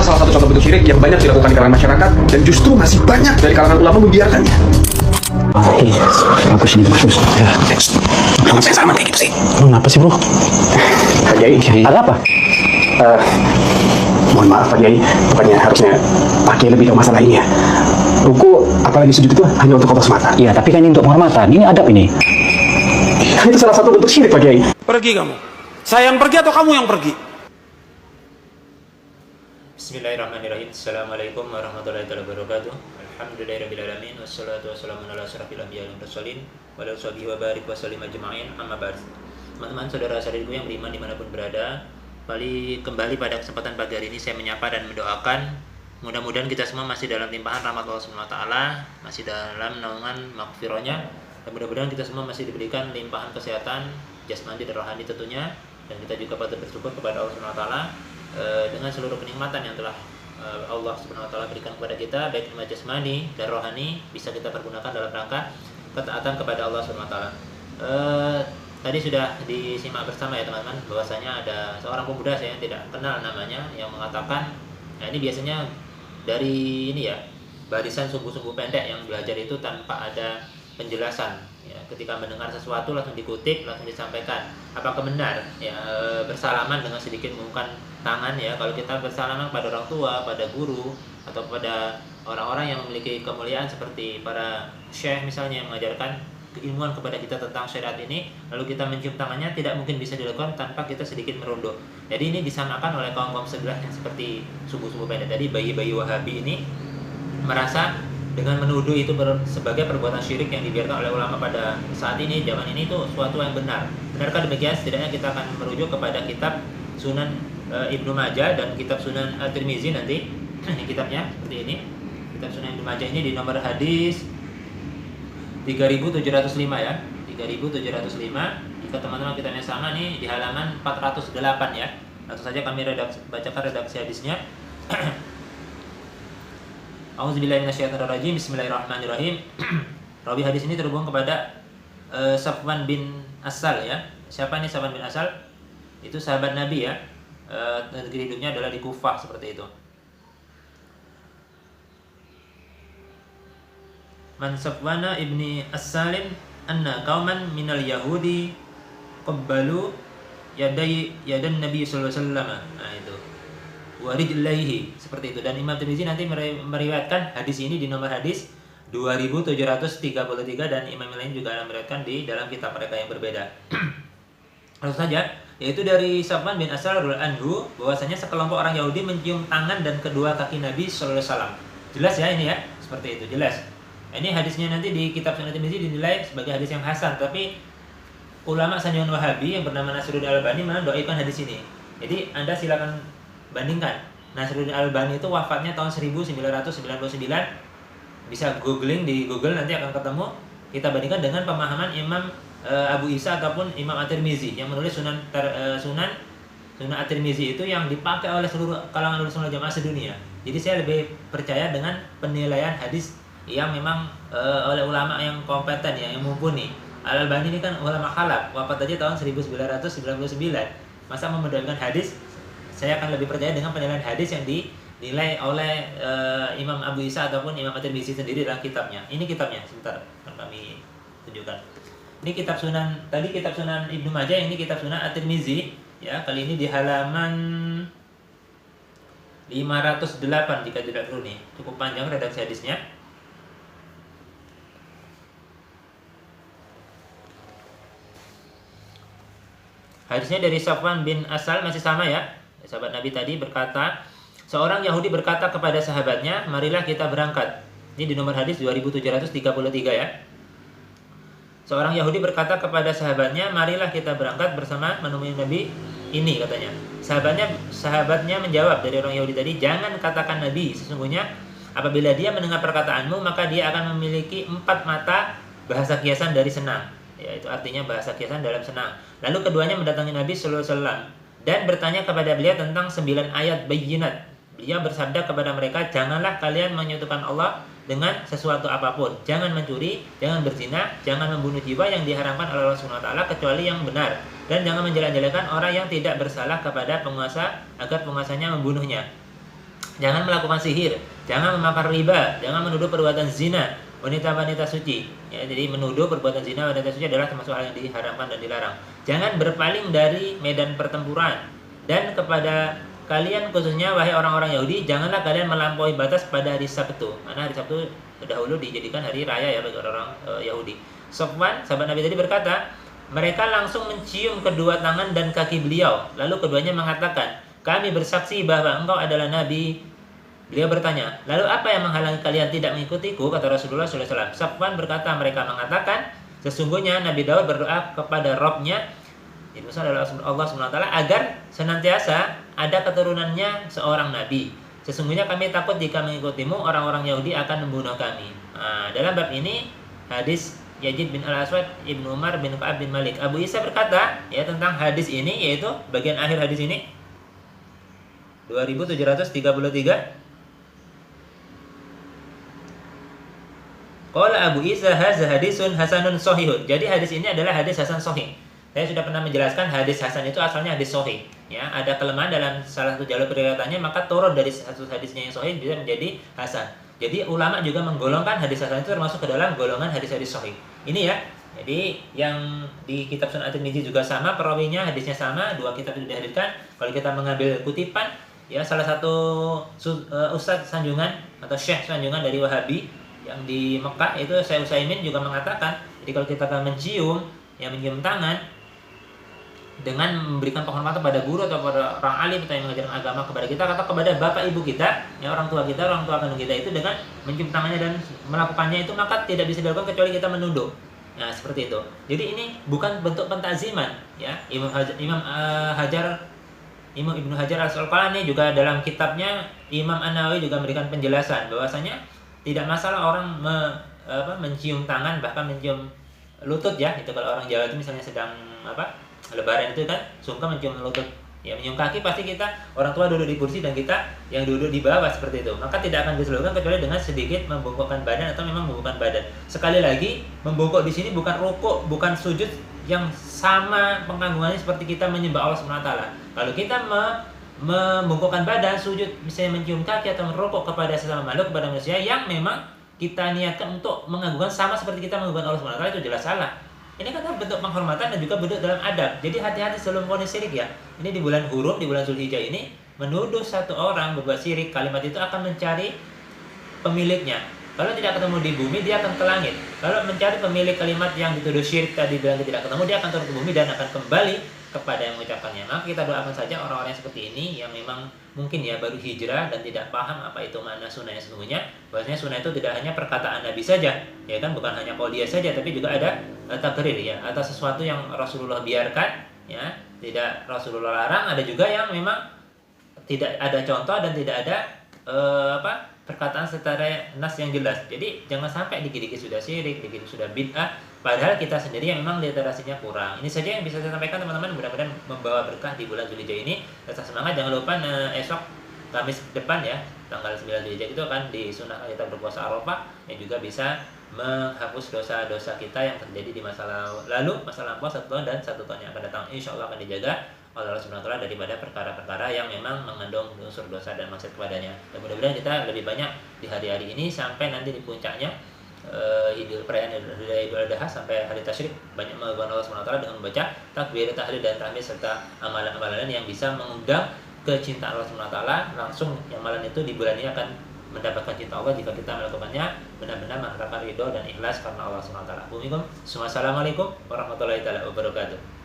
salah satu contoh bentuk syirik yang banyak dilakukan di kalangan masyarakat dan justru masih banyak dari kalangan ulama membiarkannya. Iya, bagus ini bagus. Ya. Kenapa saya sama kayak gitu sih? Kenapa sih bro? Pak Kiai, Ada apa? mohon maaf Pak Kiai, bukannya harusnya Pak Kiai lebih tahu masalah ini ya. Ruku apalagi sujud itu hanya untuk Allah semata. Iya, tapi kan ini untuk penghormatan. Ini adab ini. Itu salah satu bentuk syirik Pak Kiai. Pergi kamu. Saya yang pergi atau kamu yang pergi? Bismillahirrahmanirrahim. Assalamualaikum warahmatullahi wabarakatuh. Alhamdulillahirrahmanirrahim. Wassalatu wassalamu ala asyrafil anbiya'i wal mursalin wa ala alihi wa barik wa sallim ajma'in. Amma ba'd. Teman-teman, saudara-saudariku yang beriman dimanapun berada, kembali pada kesempatan pagi hari ini saya menyapa dan mendoakan mudah-mudahan kita semua masih dalam limpahan rahmat Allah Subhanahu wa taala, masih dalam naungan maghfirahnya, dan mudah-mudahan kita semua masih diberikan limpahan kesehatan jasmani dan rohani tentunya, dan kita juga patut bersyukur kepada Allah Subhanahu wa taala dengan seluruh kenikmatan yang telah Allah Subhanahu wa taala berikan kepada kita, baik nikmat jasmani dan rohani bisa kita pergunakan dalam rangka ketaatan kepada Allah Subhanahu wa taala. Tadi sudah disimak bersama ya teman-teman, bahwasanya ada seorang pemuda saya yang tidak kenal namanya yang mengatakan, nah ini biasanya dari ini ya, barisan sumbu-sumbu pendek yang belajar itu tanpa ada penjelasan ya, ketika mendengar sesuatu langsung dikutip, langsung disampaikan. Apakah benar ya, bersalaman dengan sedikit mengumumkan tangan ya, kalau kita bersalaman pada orang tua, pada guru, atau pada orang-orang yang memiliki kemuliaan seperti para syekh misalnya yang mengajarkan keilmuan kepada kita tentang syariat ini, lalu kita mencium tangannya, tidak mungkin bisa dilakukan tanpa kita sedikit merunduk. Jadi ini disamakan oleh kaum-kaum sebelah yang seperti subuh-subuh pendek tadi, bayi-bayi Wahabi ini merasa dengan menuduh itu sebagai perbuatan syirik yang dibiarkan oleh ulama pada saat ini, zaman ini, itu suatu yang benar. Benarkah demikian? Setidaknya kita akan merujuk kepada kitab Sunan Ibnu Majah dan kitab Sunan At-Tirmizi nanti. Ini kitabnya seperti ini. Kitab Sunan Ibnu Majah ini di nomor hadis 3705 ya, 3705. Jika teman-teman kitabnya sama nih di halaman 408 ya. Langsung saja kami bacakan redaksi hadisnya. A'udzubillahi minasyaitonirrajim. Bismillahirrahmanirrahahim. Rawi hadis ini terhubung kepada Safwan bin Asal ya. Siapa nih Safwan bin Asal? Itu sahabat Nabi ya. Negeri hidupnya adalah di Kufah seperti itu. Man Safwana ibni As-Salim anna qauman minal Yahudi qabbalu yadan Nabi sallallahu alaihi wasallam. Nah itu. Wa rijlaihi, seperti itu. Dan Imam Tirmizi nanti meriwayatkan hadis ini di nomor hadis 2733 dan imam lain juga meriwayatkan di dalam kitab mereka yang berbeda. Langsung saja, yaitu dari Safwan bin Asal radhiyallahu anhu bahwasanya sekelompok orang Yahudi mencium tangan dan kedua kaki Nabi sallallahu alaihi wasallam. Jelas ya ini ya, seperti itu, jelas. Ini hadisnya nanti di kitab Sunan Tirmizi dinilai sebagai hadis yang hasan, tapi ulama sanjungan Wahabi yang bernama Nasruddin Al-Albani mendoakan hadis ini. Jadi Anda silakan bandingkan. Nasruddin Al-Albani itu wafatnya tahun 1999. Bisa googling di Google nanti akan ketemu. Kita bandingkan dengan pemahaman Imam Abu Isa ataupun Imam At-Tirmizi yang menulis Sunan At-Tirmizi itu yang dipakai oleh seluruh kalangan Ahlussunnah Jamaah sedunia. Jadi saya lebih percaya dengan penilaian hadis yang memang oleh ulama yang kompeten ya, yang mumpuni. Al-Albani ini kan ulama khalaf, wafat aja tahun 1999. Masa membenarkan hadis? Saya akan lebih percaya dengan penilaian hadis yang dinilai oleh Imam Abu Isa ataupun Imam At-Tirmizi sendiri dalam kitabnya. Ini kitabnya, sebentar akan kami tunjukkan. Ini kitab Sunan, tadi kitab Sunan Ibnu Majah, ini kitab Sunan At-Tirmizi ya. Kali ini di halaman 508 jika tidak keliru nih. Cukup panjang redaksi hadisnya. Hadisnya dari Safwan bin Asal, masih sama ya. Sahabat Nabi tadi berkata, seorang Yahudi berkata kepada sahabatnya, marilah kita berangkat. Ini di nomor hadis 2733 ya. Seorang Yahudi berkata kepada sahabatnya, marilah kita berangkat bersama menemui Nabi ini, katanya. Sahabatnya menjawab dari orang Yahudi tadi, jangan katakan Nabi, sesungguhnya apabila dia mendengar perkataanmu, maka dia akan memiliki 4 mata bahasa kiasan dari senang. Ya, itu artinya bahasa kiasan dalam senang. Lalu keduanya mendatangi Nabi sallallahu alaihi wasallam dan bertanya kepada beliau tentang 9 ayat bayyinat. Beliau bersabda kepada mereka, janganlah kalian menyekutukan Allah dengan sesuatu apapun. Jangan mencuri, jangan berzina, jangan membunuh jiwa yang diharamkan oleh Allah Subhanahu wa taala kecuali yang benar, dan jangan menjelek-jelekan orang yang tidak bersalah kepada penguasa agar penguasanya membunuhnya. jangan melakukan sihir, jangan memakan riba, jangan menuduh perbuatan zina wanita-wanita suci. Ya, jadi menuduh perbuatan zina wanita suci adalah termasuk hal yang diharamkan dan dilarang. Jangan berpaling dari medan pertempuran. Dan kepada kalian khususnya wahai orang-orang Yahudi, janganlah kalian melampaui batas pada hari Sabtu. Karena hari Sabtu dahulu dijadikan hari raya ya bagi orang Yahudi. Sofwan, sahabat Nabi tadi berkata, mereka langsung mencium kedua tangan dan kaki beliau. Lalu keduanya mengatakan, kami bersaksi bahwa engkau adalah Nabi. Beliau bertanya, lalu apa yang menghalangi kalian tidak mengikutiku? Kata Rasulullah SAW. Sofwan berkata, mereka mengatakan, sesungguhnya Nabi Daud berdoa kepada Robnya, itu adalah Allah SWT, agar senantiasa ada keturunannya seorang Nabi. Sesungguhnya kami takut jika mengikutimu, orang-orang Yahudi akan membunuh kami. Nah, dalam bab ini, hadis Yazid bin Al-Aswad, Ibnu Umar bin Ka'ab bin Malik. Abu Isa berkata ya tentang hadis ini, yaitu bagian akhir hadis ini 2733. Qala Abu Isa hadza hadisun hasanun shahihun. Jadi hadis ini adalah hadis hasan sahih. Saya sudah pernah menjelaskan hadis hasan itu asalnya hadis sahih. Ya, ada kelemahan dalam salah satu jalur periwayatannya, maka turun dari satu hadisnya yang sahih bisa menjadi hasan. Jadi ulama juga menggolongkan hadis hasan itu termasuk ke dalam golongan hadis-hadis sahih. Ini ya. Jadi yang di kitab Sunan At-Tirmidzi juga sama, perawinya hadisnya sama, dua kitab itu dihadirkan. Kalau kita mengambil kutipan, ya salah satu ustadz sanjungan atau syekh sanjungan dari Wahabi yang di Mekah itu Syekh Utsaimin juga mengatakan, jadi kalau kita akan mencium tangan dengan memberikan penghormatan pada guru atau pada orang alim atau yang mengajarkan agama kepada kita, atau kepada bapak ibu kita, ya orang tua kandung kita itu, dengan mencium tangannya dan melakukannya itu, maka tidak bisa dilakukan kecuali kita menuduh. Nah, seperti itu. Jadi ini bukan bentuk pentaziman, ya. Imam Ibnu Hajar Al-Asqalani juga dalam kitabnya Imam An-Nawawi juga memberikan penjelasan bahwasanya tidak masalah orang mencium tangan, bahkan mencium lutut ya. Itu kalau orang Jawa itu misalnya sedang lebaran itu kan sungkem mencium lutut. Ya, mencium kaki pasti kita orang tua duduk di kursi dan kita yang duduk di bawah seperti itu. Maka tidak akan dilakukan kecuali dengan sedikit membungkukkan badan atau memang membungkukkan badan. Sekali lagi, membungkuk di sini bukan rukuk, bukan sujud yang sama pengagungannya seperti kita menyembah Allah SWT. Kalau kita membungkukkan badan, sujud, misalnya mencium kaki atau merukuk kepada sesama makhluk, kepada manusia yang memang kita niatkan untuk mengagungkan sama seperti kita mengagungkan Allah SWT, itu jelas salah. Ini kan bentuk penghormatan dan juga bentuk dalam adab. Jadi hati-hati sebelum vonis syirik ya. Ini di bulan Hurum, di bulan Zulhijjah ini, menuduh satu orang berbuat syirik, kalimat itu akan mencari pemiliknya. Kalau tidak ketemu di bumi, dia akan ke langit. Kalau mencari pemilik kalimat yang dituduh syirik tadi bilang tidak ketemu, dia akan turun ke bumi dan akan kembali kepada yang mengucapkannya. Maka kita doakan saja orang-orang yang seperti ini yang memang mungkin ya baru hijrah dan tidak paham apa itu makna sunnah yang sesungguhnya. Bahwasanya sunnah itu tidak hanya perkataan Nabi saja, ya kan, bukan hanya qauliyah saja, tapi juga ada takrir ya, atau sesuatu yang Rasulullah biarkan, ya, tidak Rasulullah larang. Ada juga yang memang tidak ada contoh dan tidak ada perkataan secara nas yang jelas. Jadi jangan sampai dikit-dikit sudah syirik, dikit sudah bid'ah, padahal kita sendiri yang memang literasinya kurang. Ini saja yang bisa saya sampaikan teman-teman, mudah-mudahan membawa berkah di bulan Zulhijjah ini. Tetap semangat, jangan lupa esok Kamis depan ya, tanggal 9 Zulhijjah itu akan disunah kita berpuasa Arafah, yang juga bisa menghapus dosa-dosa kita yang terjadi di masa lalu, masa lampau 1 tahun dan 1 tahun yang akan datang. Insya Allah akan dijaga oleh Allah Subhanahu wa Ta'ala daripada perkara-perkara yang memang mengandung unsur dosa dan maksiat kepadanya. Dan mudah-mudahan kita lebih banyak di hari-hari ini sampai nanti di puncaknya perayaan Idul Adha sampai hari tasyrik, banyak mengagungkan Allah Subhanahu wa Ta'ala dengan membaca takbir, tahlil dan tahmid serta amalan-amalan yang bisa mengundang kecintaan Allah Subhanahu wa Ta'ala langsung. Yang malam itu di bulan ini akan mendapatkan cinta Allah jika kita melakukannya benar-benar mengharapkan ridho dan ikhlas karena Allah Subhanahu wa Ta'ala. Assalamualaikum warahmatullahi wabarakatuh.